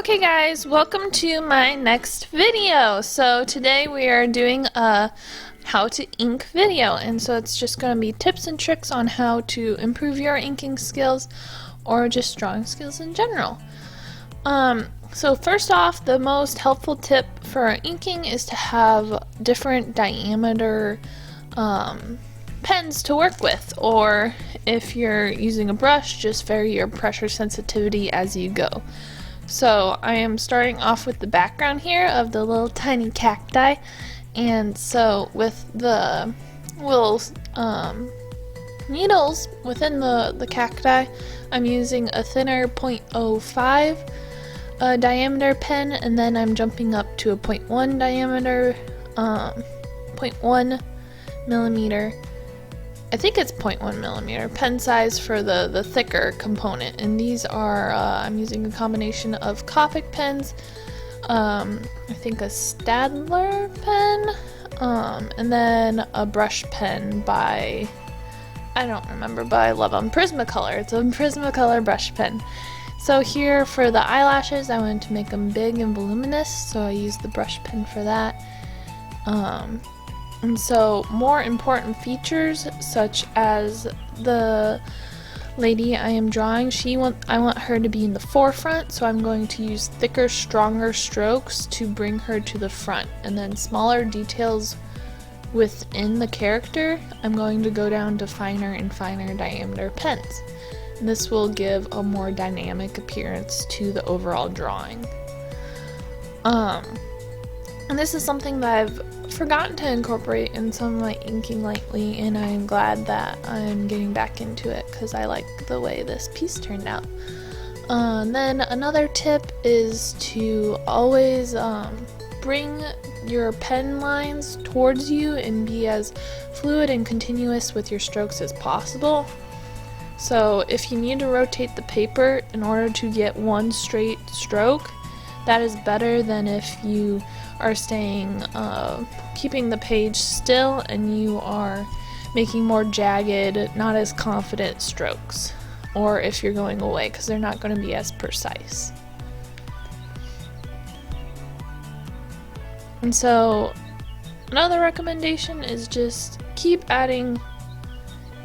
Okay guys, welcome to my next video. So today we are doing a how to ink video, and so it's just going to be tips and tricks on how to improve your inking skills or just drawing skills in general. So first off, the most helpful tip for inking is to have different diameter pens to work with, or if you're using a brush, just vary your pressure sensitivity as you go. So I am starting off with the background here of the little tiny cacti, and so with the little needles within the cacti, I'm using a thinner 0.05 diameter pen, and then I'm jumping up to a 0.1 diameter, 0.1 millimeter, I think it's 0.1 millimeter pen size for the thicker component, and these are I'm using a combination of Copic pens, I think a Staedtler pen, and then a brush pen by, I don't remember, but I love them, Prismacolor. It's a Prismacolor brush pen. So here for the eyelashes, I wanted to make them big and voluminous, so I used the brush pen for that. And so more important features, such as the lady I am drawing, I want her to be in the forefront, so I'm going to use thicker, stronger strokes to bring her to the front, and then smaller details within the character, I'm going to go down to finer and finer diameter pens. And this will give a more dynamic appearance to the overall drawing. And this is something that I've forgotten to incorporate in some of my inking lately, and I'm glad that I'm getting back into it because I like the way this piece turned out. Then another tip is to always bring your pen lines towards you and be as fluid and continuous with your strokes as possible. So if you need to rotate the paper in order to get one straight stroke, that is better than if you are keeping the page still and you are making more jagged, not as confident strokes, or if you're going away, because they're not going to be as precise. And so another recommendation is just keep adding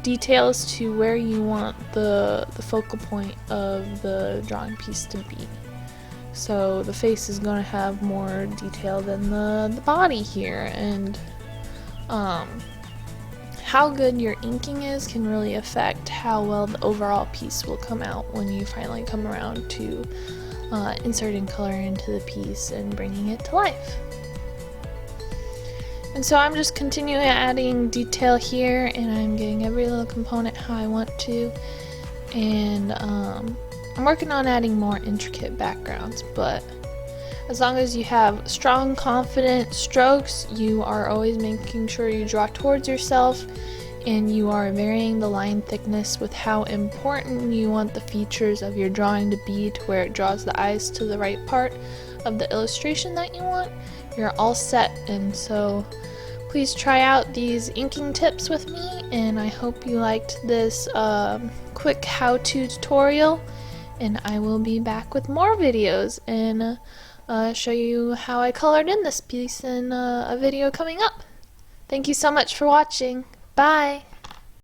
details to where you want the focal point of the drawing piece to be. So the face is going to have more detail than the body here, and how good your inking is can really affect how well the overall piece will come out when you finally come around to inserting color into the piece and bringing it to life. And so I'm just continuing adding detail here, and I'm getting every little component how I want to, and I'm working on adding more intricate backgrounds, but as long as you have strong, confident strokes, you are always making sure you draw towards yourself, and you are varying the line thickness with how important you want the features of your drawing to be, to where it draws the eyes to the right part of the illustration that you want, you're all set. And so please try out these inking tips with me, and I hope you liked this quick how-to tutorial. And I will be back with more videos and show you how I colored in this piece in a video coming up. Thank you so much for watching. Bye!